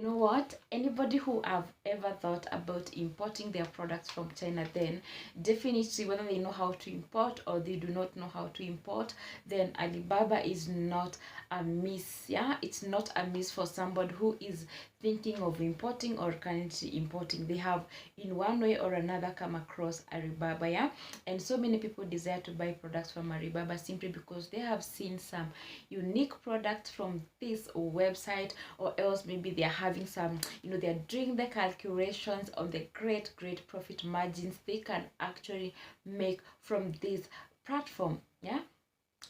You know what? Anybody who have ever thought about importing their products from China, then definitely whether they know how to import or they do not know how to import, then Alibaba is not a miss. Yeah, it's not a miss for somebody who is thinking of importing or currently importing. They have in one way or another come across Alibaba. Yeah, and so many people desire to buy products from Alibaba simply because they have seen some unique products from this website, or else maybe they are having some, they're doing the calculations on the great profit margins they can actually make from this platform. Yeah,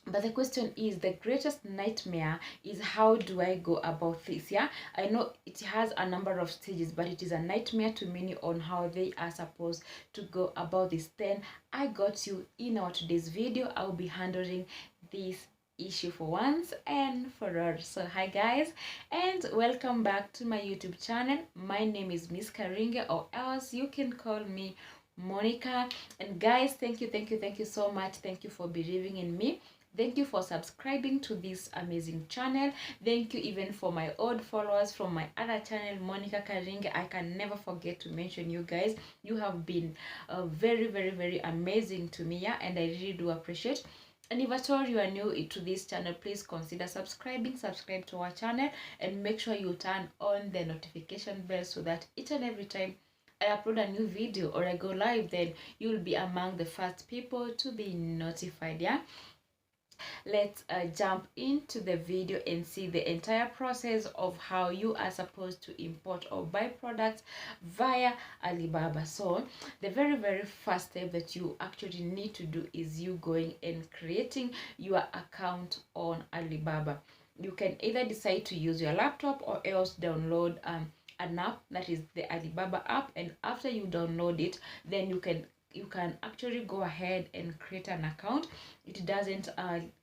but the question is, the greatest nightmare is, how do I go about this? Yeah, I know it has a number of stages, but it is a nightmare to many on how they are supposed to go about this. Then I got you in our today's video. I'll be handling this issue for once and for all. So hi guys, and welcome back to my YouTube channel. My name is Miss Karinga, or else you can call me Monica. And guys, thank you so much. Thank you for believing in me. Thank you for subscribing to this amazing channel. Thank you even for my old followers from my other channel, Monica Karinga. I can never forget to mention you guys. You have been very amazing to me, yeah, and I really do appreciate. And if at all you are new to this channel, please consider subscribe to our channel, and make sure you turn on the notification bell so that each and every time I upload a new video or I go live, then you'll be among the first people to be notified. Yeah, let's jump into the video and see the entire process of how you are supposed to import or buy products via Alibaba. So the very first step that you actually need to do is you going and creating your account on Alibaba. You can either decide to use your laptop or else download an app, that is the Alibaba app, and after you download it, then you can actually go ahead and create an account. It doesn't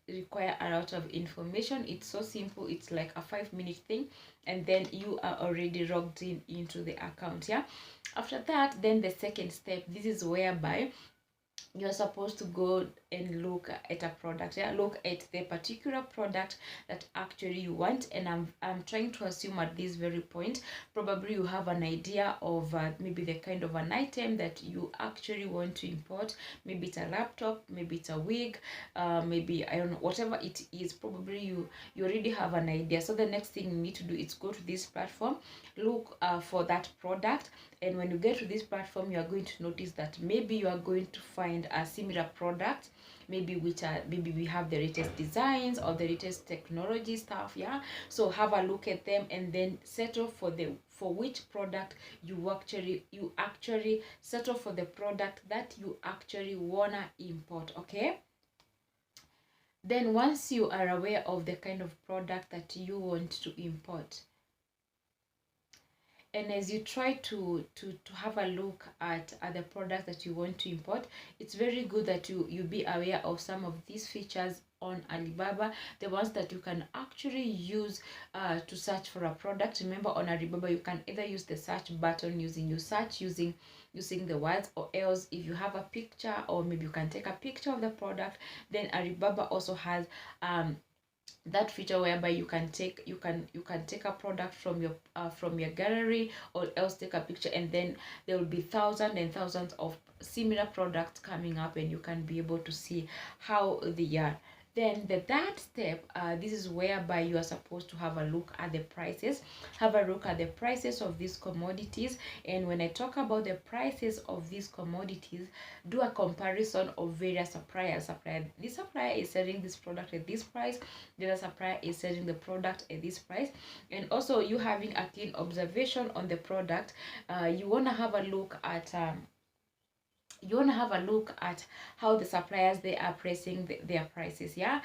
require a lot of information. It's so simple. It's like a 5-minute thing, and then you are already logged in into the account. Yeah, after that, then the second step, this is whereby you're supposed to go and look at a product. Yeah, look at the particular product that actually you want. And I'm trying to assume at this very point, probably you have an idea of maybe the kind of an item that you actually want to import. Maybe it's a laptop, maybe it's a wig, maybe I don't know, whatever it is. Probably you already have an idea. So the next thing you need to do is go to this platform, look for that product, and when you get to this platform, you are going to notice that maybe you are going to find a similar product, maybe we have the latest designs or the latest technology stuff. Yeah, so have a look at them and then settle for which product you actually settle for the product that you actually wanna import. Okay, then once you are aware of the kind of product that you want to import, and as you try to have a look at the product that you want to import, it's very good that you be aware of some of these features on Alibaba, the ones that you can actually use to search for a product. Remember, on Alibaba you can either use the search button using the words, or else if you have a picture, or maybe you can take a picture of the product, then Alibaba also has that feature whereby you can take a product from your gallery, or else take a picture, and then there will be thousands and thousands of similar products coming up, and you can be able to see how they are. Then the third step, this is whereby you are supposed to have a look at the prices. Have a look at the prices of these commodities. And when I talk about the prices of these commodities, do a comparison of various suppliers. This supplier is selling this product at this price, the other supplier is selling the product at this price. And also, you having a keen observation on the product, you want to have a look at how the suppliers, they are pricing their prices. Yeah,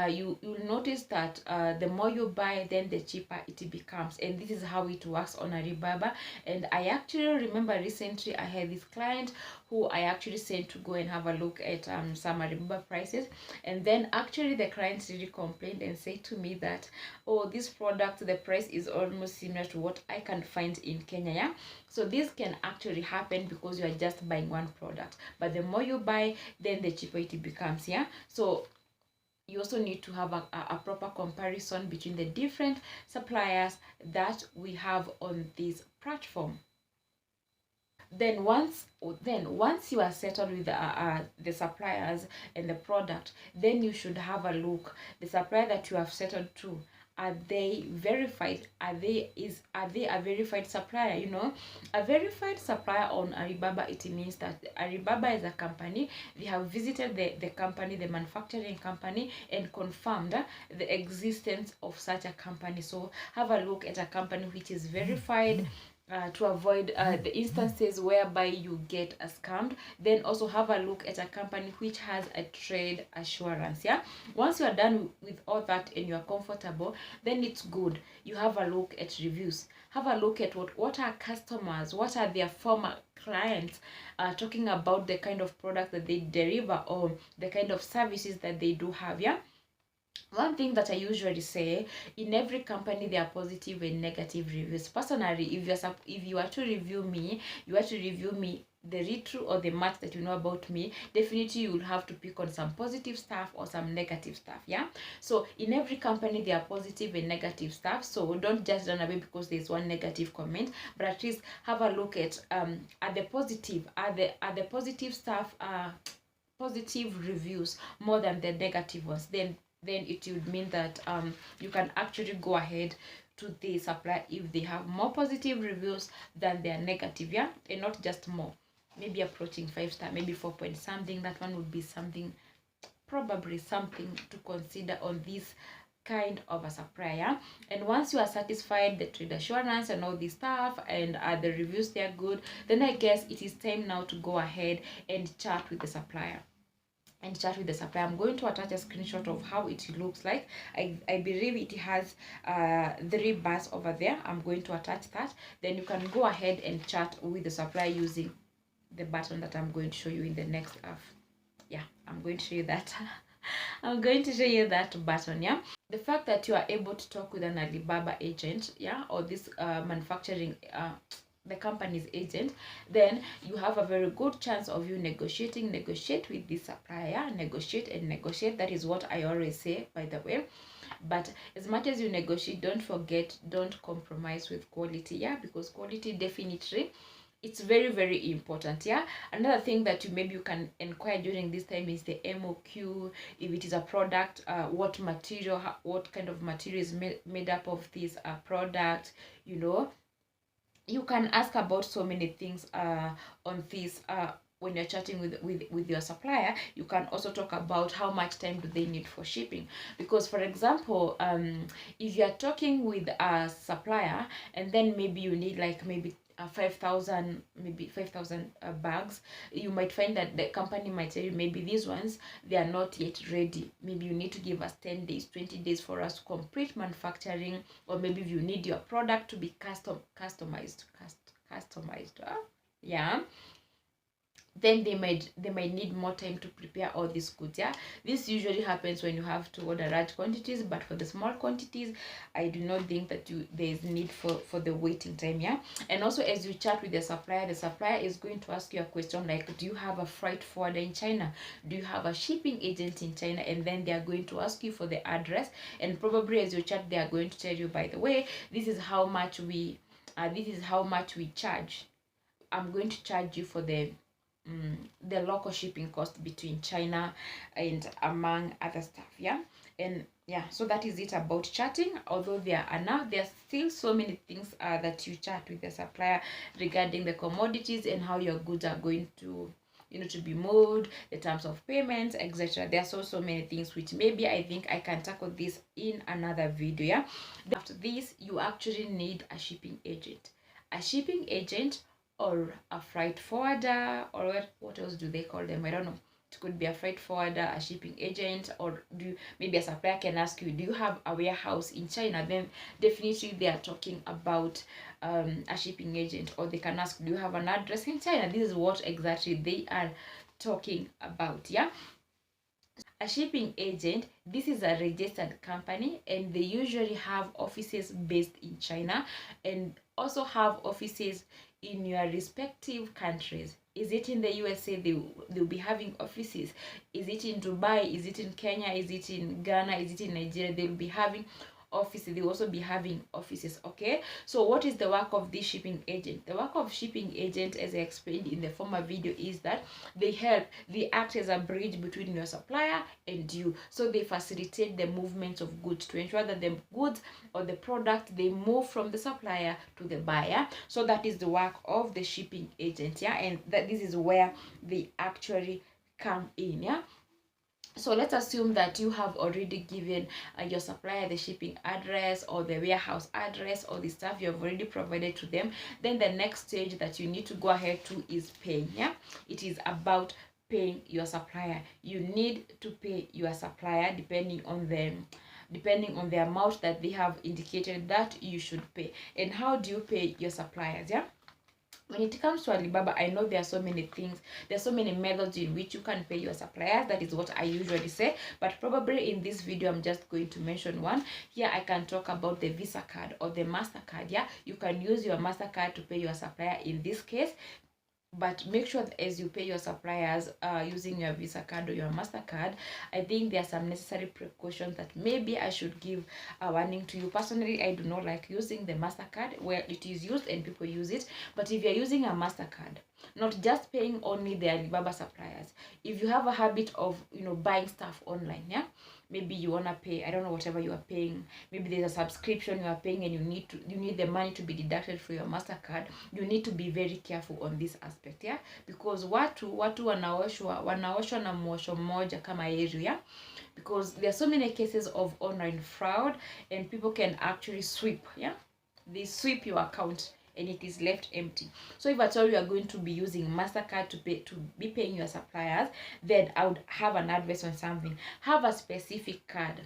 you'll notice that the more you buy, then the cheaper it becomes, and this is how it works on Alibaba. And I actually remember recently I had this client who I actually sent to go and have a look at some Alibaba prices, and then actually the client really complained and said to me that, oh, this product, the price is almost similar to what I can find in Kenya. Yeah, so this can actually happen because you are just buying one product, but the more you buy, then the cheaper it becomes. Yeah, so you also need to have a proper comparison between the different suppliers that we have on this platform. Then once you are settled with the suppliers and the product, then you should have a look. The supplier that you have settled to, are they verified? Are they a verified supplier? A verified supplier on Alibaba, it means that Alibaba is a company. They have visited the company, the manufacturing company, and confirmed the existence of such a company. So have a look at a company which is verified, to avoid the instances whereby you get scammed. Then also have a look at a company which has a trade assurance. Yeah, once you are done with all that and you are comfortable, then it's good you have a look at reviews. Have a look at what are customers, what are their former clients talking about the kind of product that they deliver, or the kind of services that they do have. Yeah, one thing that I usually say, in every company there are positive and negative reviews. Personally, if you are to review me, the little or the much that you know about me, definitely you will have to pick on some positive stuff or some negative stuff. Yeah, so in every company there are positive and negative stuff, so don't just run away because there's one negative comment, but at least have a look at the positive, are the positive stuff, positive reviews more than the negative ones. Then it would mean that you can actually go ahead to the supplier if they have more positive reviews than their negative. Yeah, and not just more, maybe approaching 5 star, maybe 4 point something. That one would be something, probably something to consider on this kind of a supplier. And once you are satisfied, the trade assurance and all this stuff, and the reviews, they are good, then I guess it is time now to go ahead and chat with the supplier. I'm going to attach a screenshot of how it looks like. I believe it has 3 bars over there. I'm going to attach that. Then you can go ahead and chat with the supplier using the button that I'm going to show you in the next yeah, I'm going to show you that. I'm going to show you that button. Yeah, the fact that you are able to talk with an Alibaba agent, yeah, or this manufacturing the company's agent, then you have a very good chance of you negotiate with this supplier. Negotiate. That is what I always say, by the way. But as much as you negotiate, don't compromise with quality. Yeah, because quality, definitely, it's very, very important. Yeah, another thing that you can inquire during this time is the MOQ. If it is a product, what material, what kind of material is made up of this product. You can ask about so many things on this. When you're chatting with your supplier, you can also talk about how much time do they need for shipping. Because, for example, if you're talking with a supplier and then maybe you need like maybe 5,000 bags, you might find that the company might tell you maybe these ones, they are not yet ready. Maybe you need to give us 10 days, 20 days for us to complete manufacturing, or maybe if you need your product to be customized. Yeah, then they might need more time to prepare all these goods. Yeah, this usually happens when you have to order large quantities, but for the small quantities, I do not think that there is need for the waiting time. Yeah, and also as you chat with the supplier is going to ask you a question like, do you have a freight forwarder in China? Do you have a shipping agent in China? And then they are going to ask you for the address, and probably as you chat, they are going to tell you, by the way, this is how much we charge. I'm going to charge you for the local shipping cost between China and among other stuff. Yeah, and yeah, so that is it about chatting. Although there are still so many things that you chat with the supplier regarding the commodities and how your goods are going to to be moved, the terms of payments, etc. There are so many things which maybe I think I can tackle this in another video. Yeah, after this, you actually need a shipping agent. Or a freight forwarder, or what else do they call them? I don't know. It could be a freight forwarder, a shipping agent, or maybe a supplier can ask you, do you have a warehouse in China? Then definitely they are talking about a shipping agent. Or they can ask, do you have an address in China? This is what exactly they are talking about. Yeah, a shipping agent, this is a registered company, and they usually have offices based in China and also have offices in your respective countries. Is it in the USA? They'll be having offices. Is it in Dubai? Is it in Kenya? Is it in Ghana? Is it in Nigeria? They'll be having offices. They'll also be having offices. Okay, so what is the work of this shipping agent? The work of shipping agent, as I explained in the former video, is that they act as a bridge between your supplier and you. So they facilitate the movement of goods to ensure that the goods or the product, they move from the supplier to the buyer. So that is the work of the shipping agent, yeah, and that this is where they actually come in, yeah. So let's assume that you have already given your supplier the shipping address or the warehouse address or the stuff you have already provided to them. Then the next stage that you need to go ahead to is paying, yeah. It is about paying your supplier. You need to pay your supplier depending on the amount that they have indicated that you should pay. And how do you pay your suppliers, yeah? When it comes to Alibaba, I know there are so many things, there are so many methods in which you can pay your suppliers. That is what I usually say, but probably in this video I'm just going to mention one. Here I can talk about the Visa card or the MasterCard. Yeah, you can use your MasterCard to pay your supplier in this case, but make sure that as you pay your suppliers using your Visa card or your MasterCard, I think there are some necessary precautions that maybe I should give a warning to you. Personally, I do not like using the MasterCard where it is used and people use it. But if you're using a MasterCard, not just paying only the Alibaba suppliers, if you have a habit of buying stuff online, yeah, maybe you want to pay, I don't know, whatever you are paying, maybe there's a subscription you are paying and you need the money to be deducted for your MasterCard, you need to be very careful on this aspect, yeah, because watu wanaoshwa na mwosho mmoja kama area, because there are so many cases of online fraud and people can actually sweep, yeah, they sweep your account and it is left empty. So if at all you are going to be using MasterCard to be paying your suppliers, then I would have an advice on something. Have a specific card,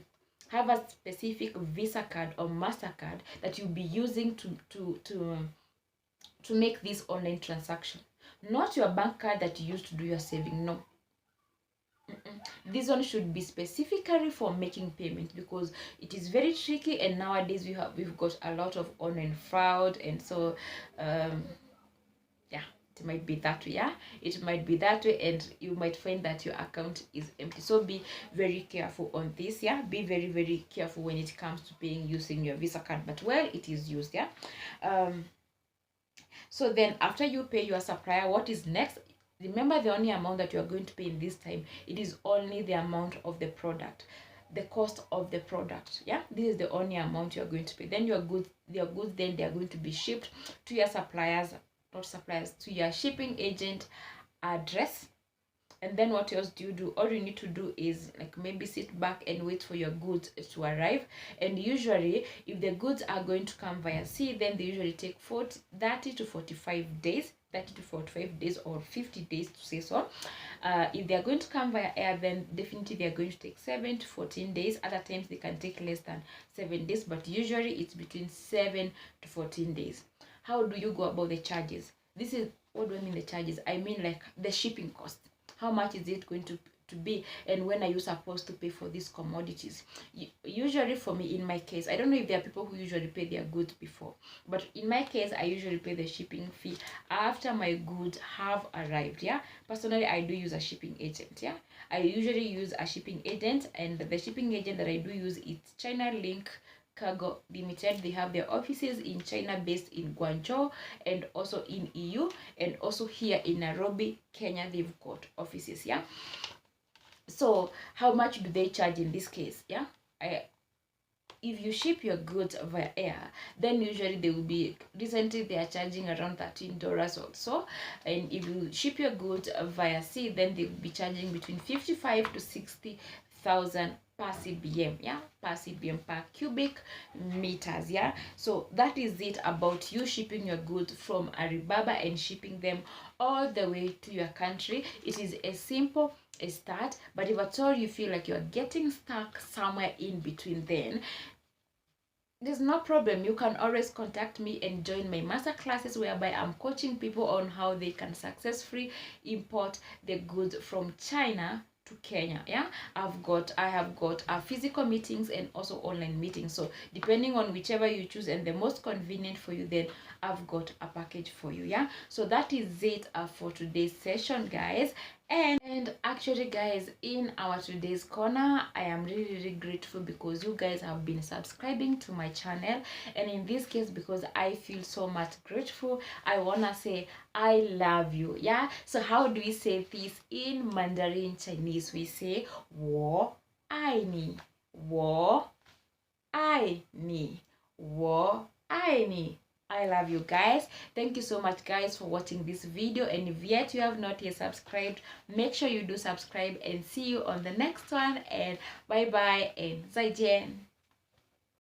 have a specific Visa card or MasterCard that you'll be using to make this online transaction. Not your bank card that you use to do your saving. No. This one should be specifically for making payment, because it is very tricky, and nowadays we've got a lot of online fraud, and so yeah, it might be that way, yeah, it might be that way, and you might find that your account is empty. So be very careful on this, yeah, be very, very careful when it comes to paying using your Visa card, but well, it is used, yeah. So then after you pay your supplier, what is next? Remember, the only amount that you are going to pay in this time, it is only the amount of the product, the cost of the product, yeah. This is the only amount you are going to pay. Then your goods then they are going to be shipped to your suppliers, to your shipping agent address. And then what else do you do? All you need to do is like maybe sit back and wait for your goods to arrive. And usually if the goods are going to come via sea, then they usually take 30 to 45 days, 30 to 45 days or 50 days to say so. If they are going to come via air, then definitely they are going to take 7 to 14 days. Other times they can take less than 7 days, but usually it's between 7 to 14 days. How do you go about the charges? This is, what do I mean the charges? I mean like the shipping cost. How much is it going to be, and when are you supposed to pay for these commodities? Usually for me, in my case, I don't know if there are people who usually pay their goods before, but in my case, I usually pay the shipping fee after my goods have arrived, yeah. Personally, I do use a shipping agent, yeah. I usually use a shipping agent, and the shipping agent that I do use is China Link Cargo Limited. They have their offices in China, based in Guangzhou, and also in EU, and also here in Nairobi, Kenya. They've got offices, yeah. So how much do they charge in this case, yeah? If you ship your goods via air, then usually they will be, recently they are charging around $13 also. And if you ship your goods via sea, then they will be charging between 55 to 60,000 per CBM, yeah, per CBM, per cubic meters, yeah. So that is it about you shipping your goods from Alibaba and shipping them all the way to your country. It is a simple start, but if at all you feel like you're getting stuck somewhere in between, then there's no problem. You can always contact me and join my master classes, whereby I'm coaching people on how they can successfully import the goods from China to Kenya, yeah. I have got physical meetings and also online meetings. So depending on whichever you choose and the most convenient for you, then I've got a package for you. Yeah, so that is it for today's session, guys. And actually, guys, in our today's corner, I am really grateful because you guys have been subscribing to my channel, and in this case, because I feel so much grateful, I wanna say I love you. Yeah, so how do we say this in Mandarin Chinese? We say 我爱你, 我爱你, 我爱你. I love you guys. Thank you so much, guys, for watching this video, and if yet you have not yet subscribed, make sure you do subscribe, and see you on the next one, and bye bye and 再见.